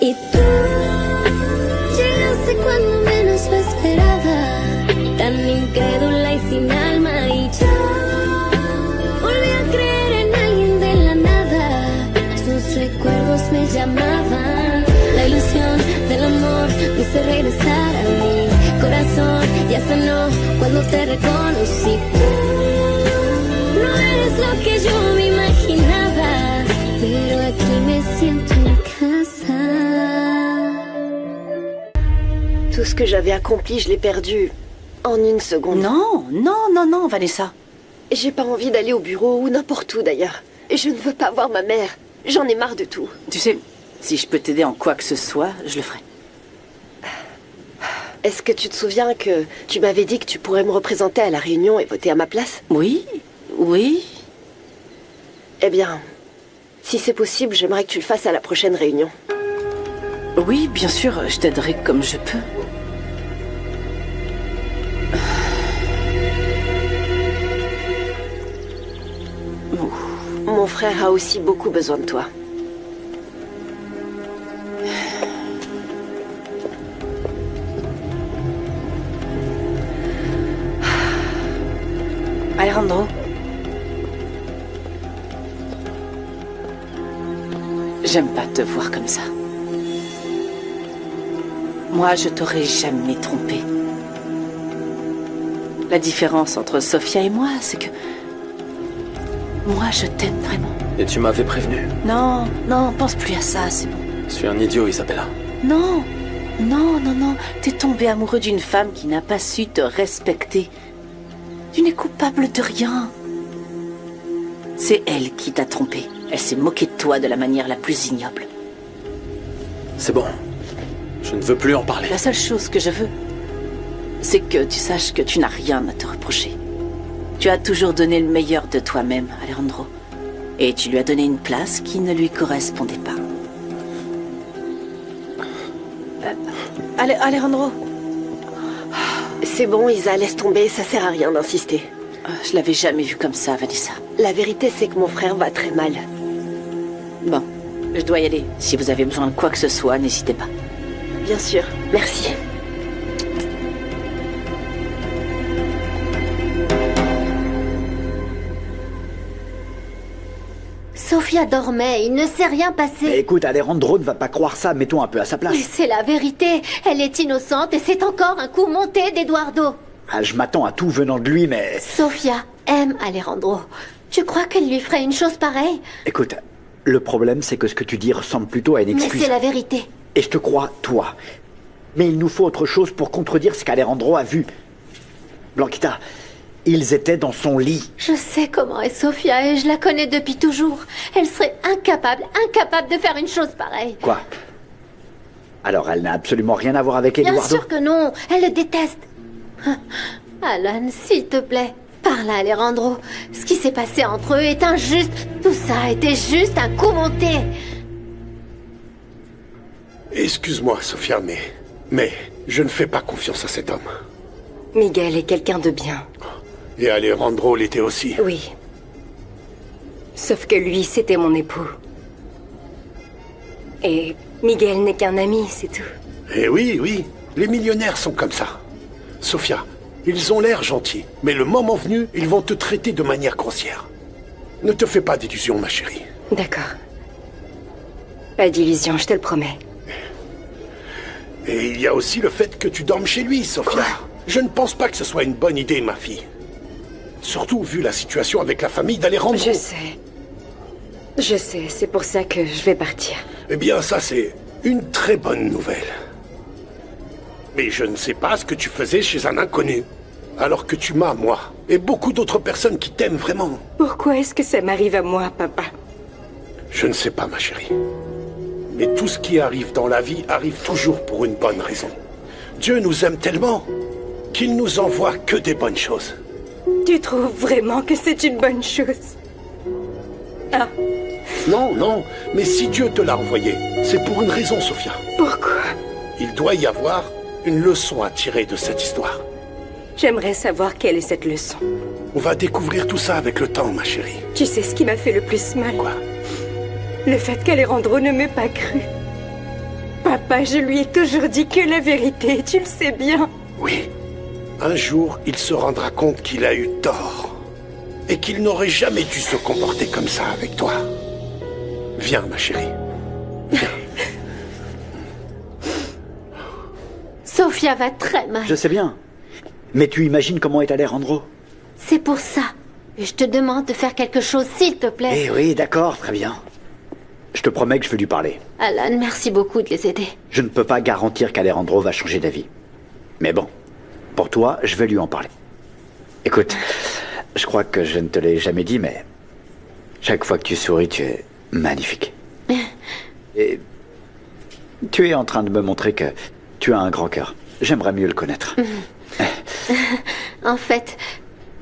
Y tú llegaste cuando menos lo esperaba, tan incrédula y sin alma, y yo volví a creer en alguien de la nada. Sus recuerdos me llamaban, la ilusión del amor me hizo regresar a mi corazón. Ya sanó cuando te reconocí. Tú no eres lo que yo me imaginaba, pero aquí me siento en casa. Tout ce que j'avais accompli, je l'ai perdu en une seconde. Non, non, non, non, Vanessa. J'ai pas envie d'aller au bureau ou n'importe où d'ailleurs. Je ne veux pas voir ma mère. J'en ai marre de tout. Tu sais, si je peux t'aider en quoi que ce soit, je le ferai. Est-ce que tu te souviens que tu m'avais dit que tu pourrais me représenter à la réunion et voter à ma place? Oui, oui. Eh bien, si c'est possible, j'aimerais que tu le fasses à la prochaine réunion. Oui, bien sûr, je t'aiderai comme je peux. Mon frère a aussi beaucoup besoin de toi. Alejandro. J'aime pas te voir comme ça. Moi, je t'aurais jamais trompé. La différence entre Sofia et moi, c'est que... moi, je t'aime vraiment. Et tu m'avais prévenu. Non, non, pense plus à ça, c'est bon. Je suis un idiot, Isabella. Non, non, non, non. T'es tombé amoureux d'une femme qui n'a pas su te respecter. Tu n'es coupable de rien. C'est elle qui t'a trompé. Elle s'est moquée de toi de la manière la plus ignoble. C'est bon. Je ne veux plus en parler. La seule chose que je veux, c'est que tu saches que tu n'as rien à te reprocher. Tu as toujours donné le meilleur de toi-même, Alejandro. Et tu lui as donné une place qui ne lui correspondait pas. Alejandro. C'est bon, Isa, laisse tomber, ça sert à rien d'insister. Je l'avais jamais vu comme ça, Vanessa. La vérité, c'est que mon frère va très mal. Bon, je dois y aller. Si vous avez besoin de quoi que ce soit, n'hésitez pas. Bien sûr, merci. Sofia dormait, il ne s'est rien passé. Mais écoute, Alejandro ne va pas croire ça, mettons un peu à sa place. Mais c'est la vérité, elle est innocente et c'est encore un coup monté d'Eduardo. Ah, je m'attends à tout venant de lui, mais... Sofia aime Alejandro. Tu crois qu'elle lui ferait une chose pareille? Écoute, le problème c'est que ce que tu dis ressemble plutôt à une Mais excuse. c'est la vérité. Et je te crois, toi. Mais il nous faut autre chose pour contredire ce qu'Alejandro a vu. Blanquita, ils étaient dans son lit. Je sais comment est Sofia et je la connais depuis toujours. Elle serait incapable de faire une chose pareille. Quoi? Alors elle n'a absolument rien à voir avec Bien Eduardo? sûr que non, elle le déteste. Alan, s'il te plaît, parle à Alejandro. Ce qui s'est passé entre eux est injuste. Tout ça était juste un coup monté. Excuse-moi, Sofia, mais je ne fais pas confiance à cet homme. Miguel est quelqu'un de bien. Et Alejandro l'était aussi. Oui. Sauf que lui, c'était mon époux. Et Miguel n'est qu'un ami, c'est tout. Eh oui, oui, les millionnaires sont comme ça. Sofia, ils ont l'air gentils, mais le moment venu, ils vont te traiter de manière grossière. Ne te fais pas d'illusions, ma chérie. D'accord. Pas d'illusion, je te le promets. Et il y a aussi le fait que tu dormes chez lui, Sofia. Quoi? Je ne pense pas que ce soit une bonne idée, ma fille. Surtout vu la situation avec la famille d'Alejandro. Je sais. Je sais, c'est pour ça que je vais partir. Eh bien, ça, c'est une très bonne nouvelle. Mais je ne sais pas ce que tu faisais chez un inconnu. Alors que tu m'as, moi, et beaucoup d'autres personnes qui t'aiment vraiment. Pourquoi est-ce que ça m'arrive à moi, papa? Je ne sais pas, ma chérie. Mais tout ce qui arrive dans la vie arrive toujours pour une bonne raison. Dieu nous aime tellement qu'il nous envoie que des bonnes choses. Tu trouves vraiment que c'est une bonne chose? Ah, Non, non, mais si Dieu te l'a envoyé, c'est pour une raison, Sofia. pourquoi? Il doit y avoir une leçon à tirer de cette histoire. J'aimerais savoir quelle est cette leçon. On va découvrir tout ça avec le temps, ma chérie. Tu sais ce qui m'a fait le plus mal? Quoi? Le fait qu'Alejandro ne m'ait pas cru. Papa, je lui ai toujours dit que la vérité, tu le sais bien. Oui. Un jour, il se rendra compte qu'il a eu tort. Et qu'il n'aurait jamais dû se comporter comme ça avec toi. Viens, ma chérie. Viens. Sofia va très mal. Je sais bien. Mais tu imagines comment est Alejandro? C'est pour ça que je te demande de faire quelque chose, s'il te plaît. Eh oui, d'accord, très bien. Je te promets que je vais lui parler. Alan, merci beaucoup de les aider. Je ne peux pas garantir qu'Alejandro va changer d'avis. Mais bon, pour toi, je vais lui en parler. Écoute, je crois que je ne te l'ai jamais dit, mais chaque fois que tu souris, tu es magnifique. Et tu es en train de me montrer que tu as un grand cœur. J'aimerais mieux le connaître. En fait,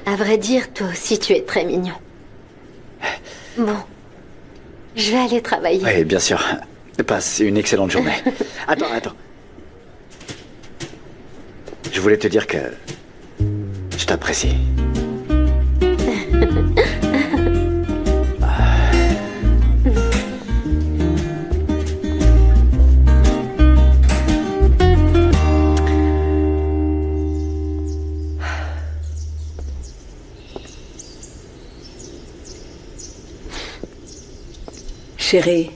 à vrai dire, toi aussi, tu es très mignon. Bon, je vais aller travailler. Oui, bien sûr. Passe une excellente journée. Attends. Je voulais te dire que je t'apprécie. Chérie,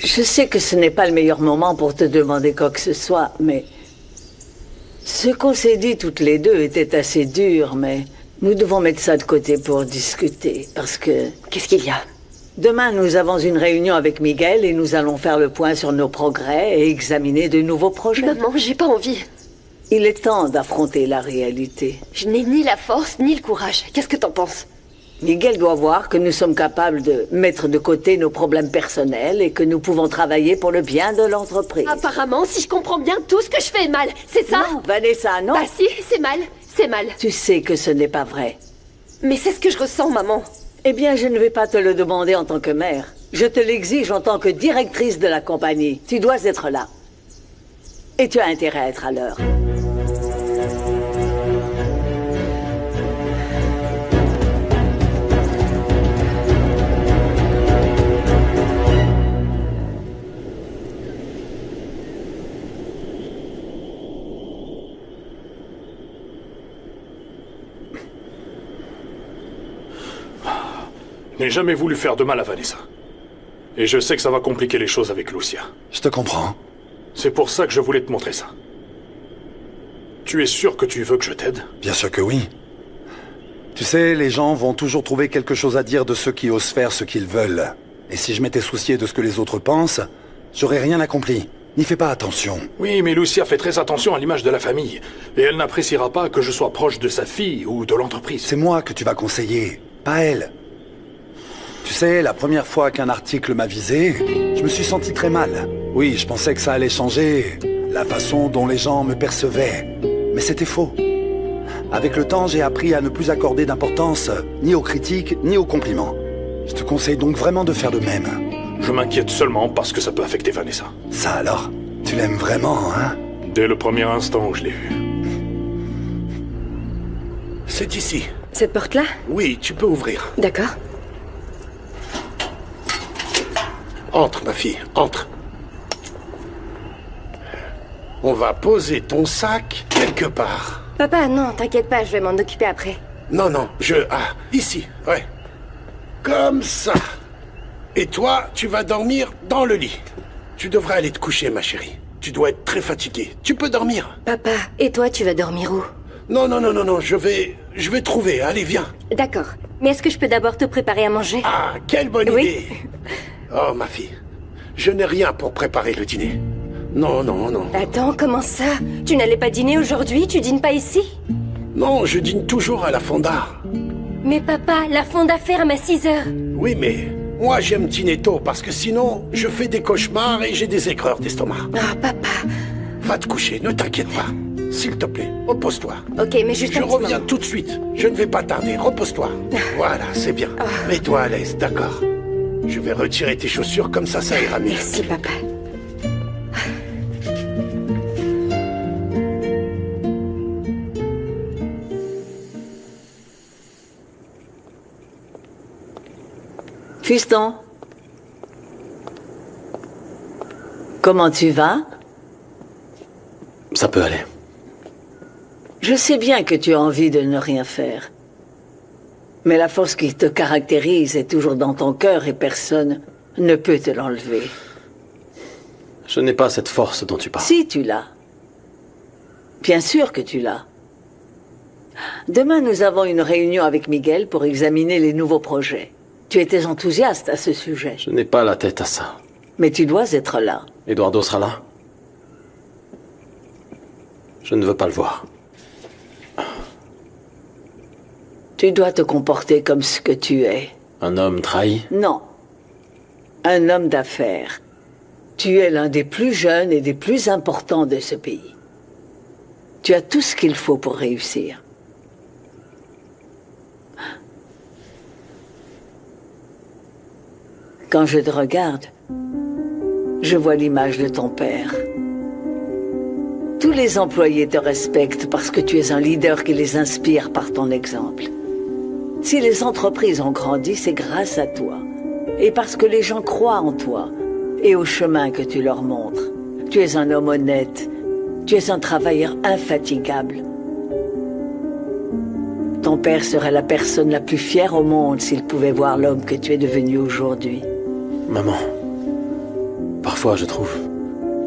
je sais que ce n'est pas le meilleur moment pour te demander quoi que ce soit, mais ce qu'on s'est dit toutes les deux était assez dur, mais nous devons mettre ça de côté pour discuter, parce que... Qu'est-ce qu'il y a? Demain, nous avons une réunion avec Miguel et nous allons faire le point sur nos progrès et examiner de nouveaux projets. Maman, j'ai pas envie. Il est temps d'affronter la réalité. Je n'ai ni la force ni le courage. Qu'est-ce que t'en penses? Miguel doit voir que nous sommes capables de mettre de côté nos problèmes personnels et que nous pouvons travailler pour le bien de l'entreprise. Apparemment, si je comprends bien, tout ce que je fais est mal. C'est ça? Non, Vanessa, non. Bah si, c'est mal. C'est mal. Tu sais que ce n'est pas vrai. Mais c'est ce que je ressens, maman. Eh bien, je ne vais pas te le demander en tant que mère. Je te l'exige en tant que directrice de la compagnie. Tu dois être là. Et tu as intérêt à être à l'heure. Je n'ai jamais voulu faire de mal à Vanessa. Et je sais que ça va compliquer les choses avec Lucia. Je te comprends. C'est pour ça que je voulais te montrer ça. Tu es sûr que tu veux que je t'aide? Bien sûr que oui. Tu sais, les gens vont toujours trouver quelque chose à dire de ceux qui osent faire ce qu'ils veulent. Et si je m'étais soucié de ce que les autres pensent, j'aurais rien accompli. N'y fais pas attention. Oui, mais Lucia fait très attention à l'image de la famille. Et elle n'appréciera pas que je sois proche de sa fille ou de l'entreprise. C'est moi que tu vas conseiller, pas elle. Tu sais, la première fois qu'un article m'a visé, je me suis senti très mal. Oui, je pensais que ça allait changer la façon dont les gens me percevaient. Mais c'était faux. Avec le temps, j'ai appris à ne plus accorder d'importance ni aux critiques, ni aux compliments. Je te conseille donc vraiment de faire de même. Je m'inquiète seulement parce que ça peut affecter Vanessa. Ça alors? Tu l'aimes vraiment, hein? Dès le premier instant où je l'ai vue. C'est ici. Cette porte-là? Oui, tu peux ouvrir. D'accord. Entre, ma fille, entre. On va poser ton sac quelque part. Papa, non, t'inquiète pas, je vais m'en occuper après. Non, Ah, ici, ouais. Comme ça. Et toi, tu vas dormir dans le lit. Tu devrais aller te coucher, ma chérie. Tu dois être très fatiguée. Tu peux dormir. Papa, et toi, tu vas dormir où? Non, je vais trouver. Allez, viens. D'accord. Mais est-ce que je peux d'abord te préparer à manger? Ah, quelle bonne Oui. idée. Oh, ma fille, je n'ai rien pour préparer le dîner. Non. Attends, comment ça? Tu n'allais pas dîner aujourd'hui? Tu dînes pas ici? Non, je dîne toujours à la fonda. Mais papa, la fonda ferme à 6 heures. Oui, mais moi j'aime dîner tôt parce que sinon je fais des cauchemars et j'ai des aigreurs d'estomac. Oh, papa. Va te coucher, ne t'inquiète pas. S'il te plaît, repose-toi. Ok, mais juste Je un petit reviens moment. tout de suite. Je ne vais pas tarder, repose-toi. Voilà, c'est bien. Mets-toi à l'aise, d'accord? Je vais retirer tes chaussures, comme ça ira mieux. Merci, papa. Fiston, Comment tu vas? Ça peut aller. Je sais bien que tu as envie de ne rien faire. Mais la force qui te caractérise est toujours dans ton cœur et personne ne peut te l'enlever. Je n'ai pas cette force dont tu parles. Si, tu l'as. Bien sûr que tu l'as. Demain, nous avons une réunion avec Miguel pour examiner les nouveaux projets. Tu étais enthousiaste à ce sujet. Je n'ai pas la tête à ça. Mais tu dois être là. Eduardo sera là? Je ne veux pas le voir. Tu dois te comporter comme ce que tu es. Un homme trahi? Non. Un homme d'affaires. Tu es l'un des plus jeunes et des plus importants de ce pays. Tu as tout ce qu'il faut pour réussir. Quand je te regarde, je vois l'image de ton père. Tous les employés te respectent parce que tu es un leader qui les inspire par ton exemple. Si les entreprises ont grandi, c'est grâce à toi. Et parce que les gens croient en toi et au chemin que tu leur montres. Tu es un homme honnête. Tu es un travailleur infatigable. Ton père serait la personne la plus fière au monde s'il pouvait voir l'homme que tu es devenu aujourd'hui. Maman, parfois je trouve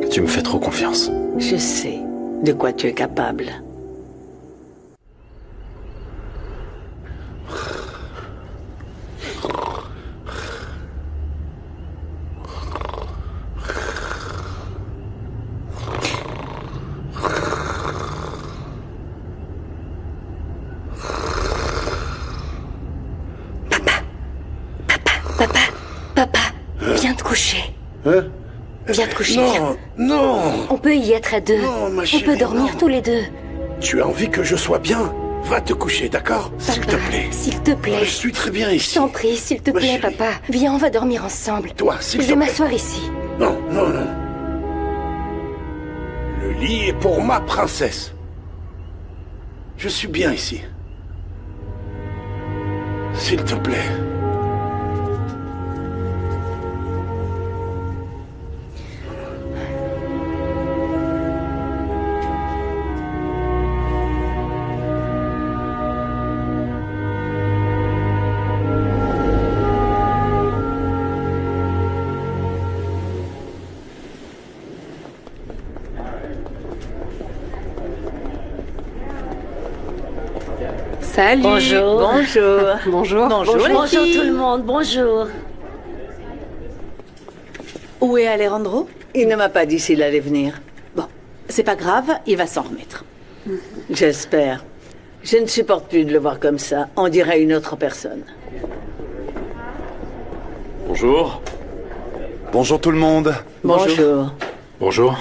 que tu me fais trop confiance. Je sais de quoi tu es capable. Papa, viens te coucher. Hein? Viens te coucher. Non, non. On peut y être à deux. Non, ma On chérie, peut dormir non. tous les deux. Tu as envie que je sois bien? Va te coucher, d'accord? S'il te plaît. S'il te plaît. Je suis très bien Je ici. t'en prie, s'il te Ma plaît, chérie. papa. Viens, on va dormir ensemble. Toi, s'il Je te vais plaît. m'asseoir ici. Non, non, non. Le lit est pour ma princesse. Je suis bien ici. S'il te plaît. Salut. Bonjour. Bonjour. Bonjour. Bonjour, les Bonjour filles. tout le monde, bonjour. Où est Alejandro? Il ne m'a pas dit s'il allait venir. Bon, c'est pas grave, il va s'en remettre. J'espère. Je ne supporte plus de le voir comme ça. On dirait une autre personne. Bonjour. Bonjour tout le monde. Bonjour. Bonjour.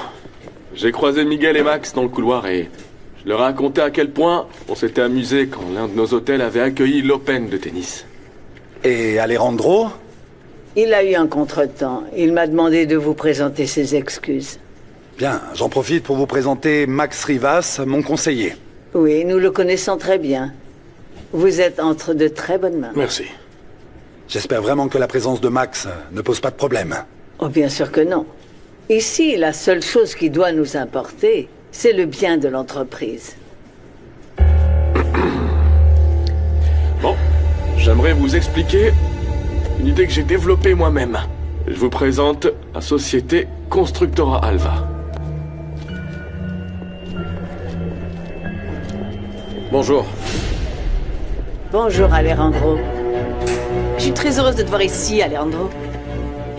J'ai croisé Miguel et Max dans le couloir et je leur ai raconté à quel point on s'était amusé quand l'un de nos hôtels avait accueilli l'Open de tennis. Et Alejandro? Il a eu un contretemps. Il m'a demandé de vous présenter ses excuses. Bien, j'en profite pour vous présenter Max Rivas, mon conseiller. Oui, nous le connaissons très bien. Vous êtes entre de très bonnes mains. Merci. J'espère vraiment que la présence de Max ne pose pas de problème. Oh, bien sûr que non. Ici, la seule chose qui doit nous importer, c'est le bien de l'entreprise. Bon, j'aimerais vous expliquer une idée que j'ai développée moi-même. Je vous présente la société Constructora Alva. Bonjour. Bonjour, Alejandro. Je suis très heureuse de te voir ici, Alejandro.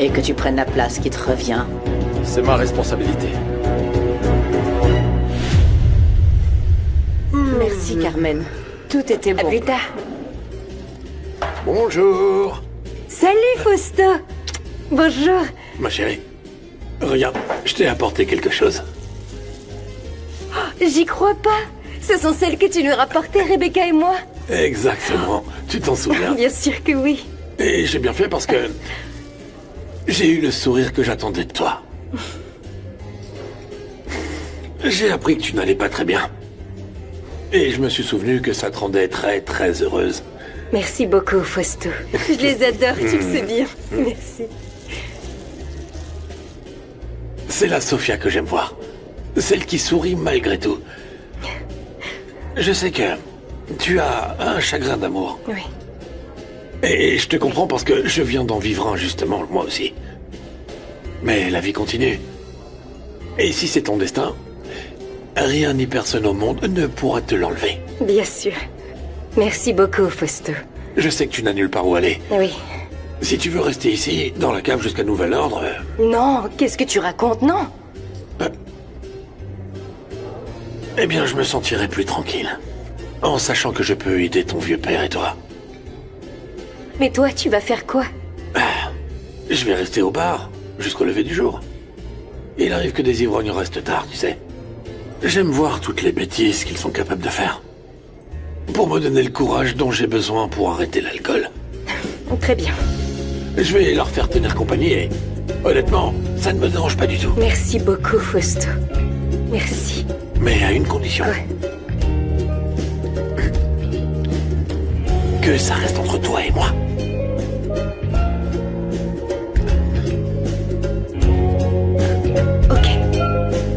Et que tu prennes la place qui te revient. C'est ma responsabilité. Merci, Carmen. Tout était bon. À plus tard. Bonjour. Salut, Fausto. Bonjour. Ma chérie. Regarde, je t'ai apporté quelque chose. J'y crois pas. Ce sont celles que tu nous rapportais, Rebecca et moi. Exactement. Tu t'en souviens? Bien sûr que oui. Et j'ai bien fait parce que j'ai eu le sourire que j'attendais de toi. J'ai appris que tu n'allais pas très bien. Et je me suis souvenu que ça te rendait très très heureuse. Merci beaucoup, Fausto. Je les adore, tu le sais bien. Merci. C'est la Sofia que j'aime voir. Celle qui sourit malgré tout. Je sais que tu as un chagrin d'amour. Oui. Et je te comprends parce que je viens d'en vivre un, justement, moi aussi. Mais la vie continue. Et si c'est ton destin, rien ni personne au monde ne pourra te l'enlever. Bien sûr. Merci beaucoup, Fausto. Je sais que tu n'as nulle part où aller. Oui. Si tu veux rester ici, dans la cave jusqu'à nouvel ordre... Non, qu'est-ce que tu racontes? Non. Eh bien, je me sentirai plus tranquille. En sachant que je peux aider ton vieux père et toi. Mais toi, tu vas faire quoi? Je vais rester au bar, jusqu'au lever du jour. Il arrive que des ivrognes restent tard, tu sais. J'aime voir toutes les bêtises qu'ils sont capables de faire. Pour me donner le courage dont j'ai besoin pour arrêter l'alcool. Très bien. Je vais leur faire tenir compagnie et... honnêtement, ça ne me dérange pas du tout. Merci beaucoup, Fausto. Merci. Mais à une condition. Ouais. Que ça reste entre toi et moi. Ok.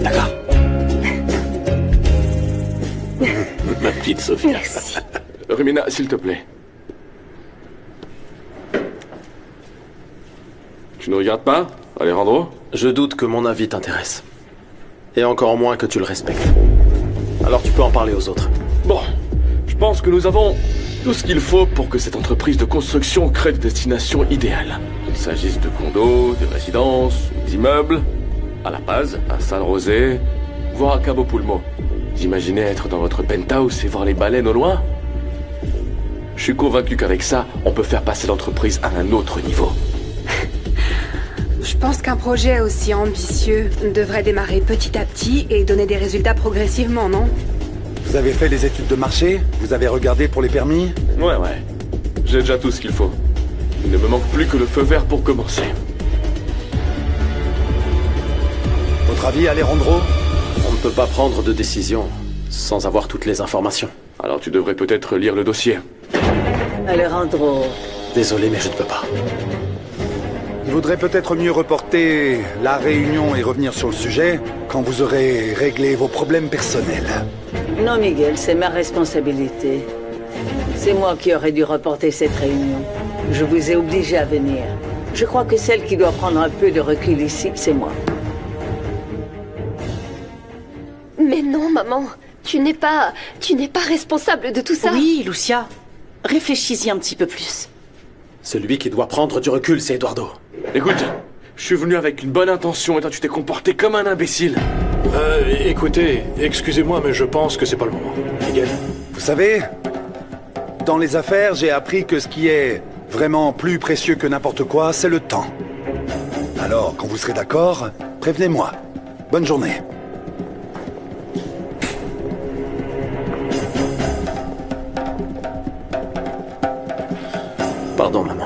D'accord. Ma petite Sophie. Merci. Rumina, s'il te plaît. Tu ne regardes pas, Alejandro? Je doute que mon avis t'intéresse. Et encore moins que tu le respectes. Alors tu peux en parler aux autres. Bon, je pense que nous avons tout ce qu'il faut pour que cette entreprise de construction crée des destinations idéales. Qu'il s'agisse de condos, de résidences, d'immeubles, à La Paz, à San José, voire à Cabo Pulmo. Vous imaginez être dans votre penthouse et voir les baleines au loin? Je suis convaincu qu'avec ça, on peut faire passer l'entreprise à un autre niveau. Je pense qu'un projet aussi ambitieux devrait démarrer petit à petit et donner des résultats progressivement, non? Vous avez fait les études de marché? Vous avez regardé pour les permis? Ouais. J'ai déjà tout ce qu'il faut. Il ne me manque plus que le feu vert pour commencer. Votre avis, Alejandro? On ne peut pas prendre de décision sans avoir toutes les informations. Alors tu devrais peut-être lire le dossier. Alejandro. Désolé, mais je ne peux pas. Il vaudrait peut-être mieux reporter la réunion et revenir sur le sujet quand vous aurez réglé vos problèmes personnels. Non, Miguel, c'est ma responsabilité. C'est moi qui aurais dû reporter cette réunion. Je vous ai obligé à venir. Je crois que celle qui doit prendre un peu de recul ici, c'est moi. Mais non, maman. Tu n'es pas responsable de tout ça. Oui, Lucia. Réfléchis-y un petit peu plus. Celui qui doit prendre du recul, c'est Eduardo. Écoute, je suis venu avec une bonne intention et toi tu t'es comporté comme un imbécile. Écoutez, excusez-moi, mais je pense que c'est pas le moment. Miguel? Vous savez, dans les affaires, j'ai appris que ce qui est vraiment plus précieux que n'importe quoi, c'est le temps. Alors, quand vous serez d'accord, prévenez-moi. Bonne journée. Pardon, maman.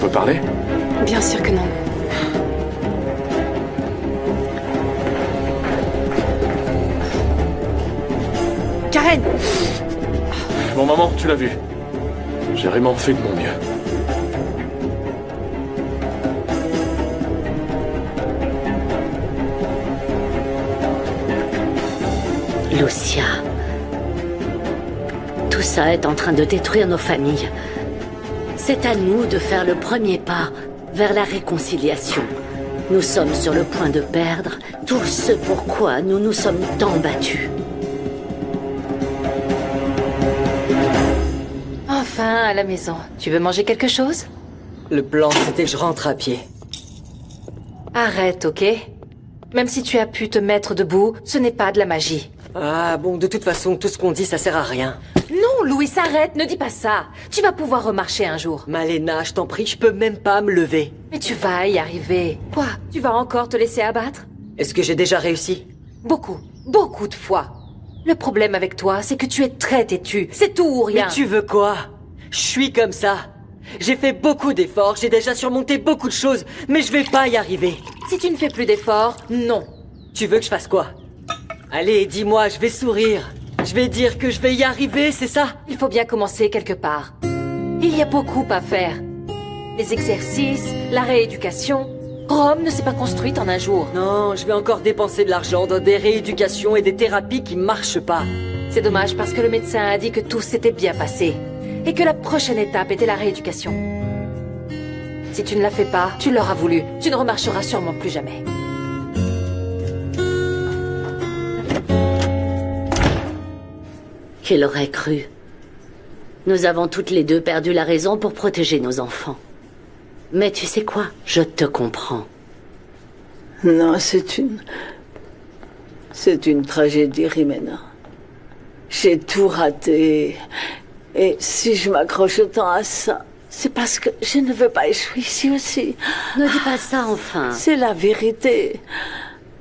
On peut parler? Bien sûr que non. Karen! Bon, maman, tu l'as vu. J'ai vraiment fait de mon mieux. Lucia. Tout ça est en train de détruire nos familles. C'est à nous de faire le premier pas vers la réconciliation. Nous sommes sur le point de perdre tout ce pourquoi nous nous sommes tant battus. Enfin, à la maison. Tu veux manger quelque chose? Le plan, c'était que je rentre à pied. Arrête, ok? Même si tu as pu te mettre debout, ce n'est pas de la magie. Ah bon, de toute façon, tout ce qu'on dit, ça sert à rien. Non, Louis, arrête, ne dis pas ça. Tu vas pouvoir remarcher un jour. Malena, je t'en prie, je peux même pas me lever. Mais tu vas y arriver. Quoi? Tu vas encore te laisser abattre? Est-ce que j'ai déjà réussi? Beaucoup de fois. Le problème avec toi, c'est que tu es très têtu. C'est tout ou rien. Mais tu veux quoi? Je suis comme ça. J'ai fait beaucoup d'efforts, j'ai déjà surmonté beaucoup de choses, mais je vais pas y arriver. Si tu ne fais plus d'efforts, non. Tu veux que je fasse quoi? Allez, dis-moi, je vais sourire. Je vais dire que je vais y arriver, c'est ça? Il faut bien commencer quelque part. Il y a beaucoup à faire. Les exercices, la rééducation. Rome ne s'est pas construite en un jour. Non, je vais encore dépenser de l'argent dans des rééducations et des thérapies qui marchent pas. C'est dommage parce que le médecin a dit que tout s'était bien passé. Et que la prochaine étape était la rééducation. Si tu ne la fais pas, tu l'auras voulu. Tu ne remarcheras sûrement plus jamais. Qui l'aurait cru? Nous avons toutes les deux perdu la raison pour protéger nos enfants. Mais tu sais quoi? Je te comprends. Non, c'est une tragédie, Rimena. J'ai tout raté. Et si je m'accroche autant à ça, c'est parce que je ne veux pas échouer ici aussi. Ne dis pas ça, enfin. C'est la vérité.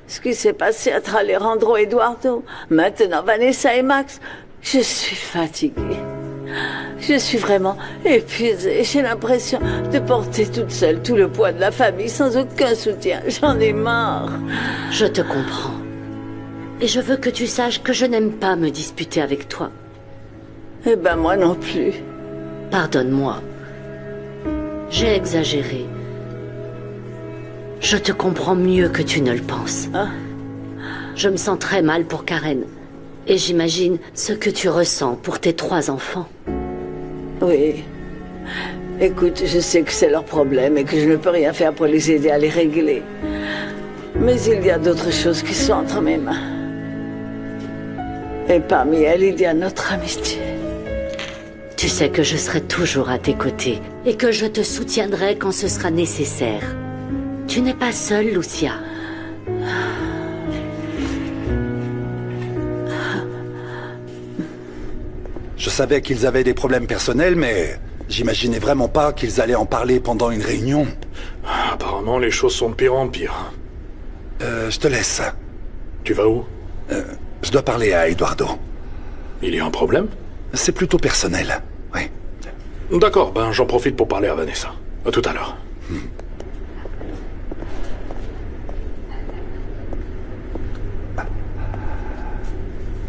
Ce qui s'est passé entre Alejandro et Eduardo, maintenant Vanessa et Max, je suis fatiguée. Je suis vraiment épuisée. J'ai l'impression de porter toute seule tout le poids de la famille sans aucun soutien. J'en ai marre. Je te comprends. Et je veux que tu saches que je n'aime pas me disputer avec toi. Eh ben moi non plus. Pardonne-moi. J'ai exagéré. Je te comprends mieux que tu ne le penses. Je me sens très mal pour Karen. Et j'imagine ce que tu ressens pour tes 3 enfants. Oui. Écoute, je sais que c'est leur problème et que je ne peux rien faire pour les aider à les régler. Mais il y a d'autres choses qui sont entre mes mains. Et parmi elles, il y a notre amitié. Tu sais que je serai toujours à tes côtés et que je te soutiendrai quand ce sera nécessaire. Tu n'es pas seule, Lucia. Je savais qu'ils avaient des problèmes personnels, mais j'imaginais vraiment pas qu'ils allaient en parler pendant une réunion. Apparemment, les choses sont de pire en pire. Je te laisse. Tu vas où? Je dois parler à Eduardo. Il y a un problème? C'est plutôt personnel, oui. D'accord, ben j'en profite pour parler à Vanessa. À tout à l'heure.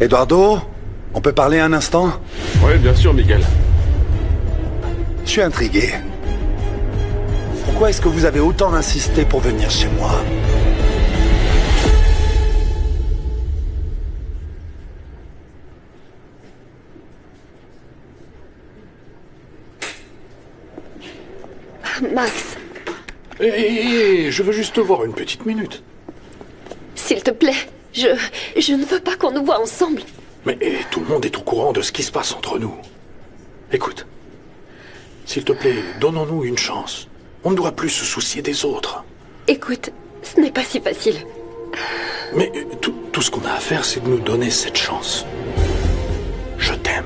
Eduardo, on peut parler un instant? Oui, bien sûr, Miguel. Je suis intrigué. Pourquoi est-ce que vous avez autant insisté pour venir chez moi? Max. Je veux juste te voir une petite minute. S'il te plaît, je ne veux pas qu'on nous voit ensemble. Mais tout le monde est au courant de ce qui se passe entre nous. Écoute, s'il te plaît, donnons-nous une chance. On ne doit plus se soucier des autres. Écoute, ce n'est pas si facile. Mais tout ce qu'on a à faire, c'est de nous donner cette chance. Je t'aime.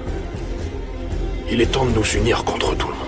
Il est temps de nous unir contre tout le monde.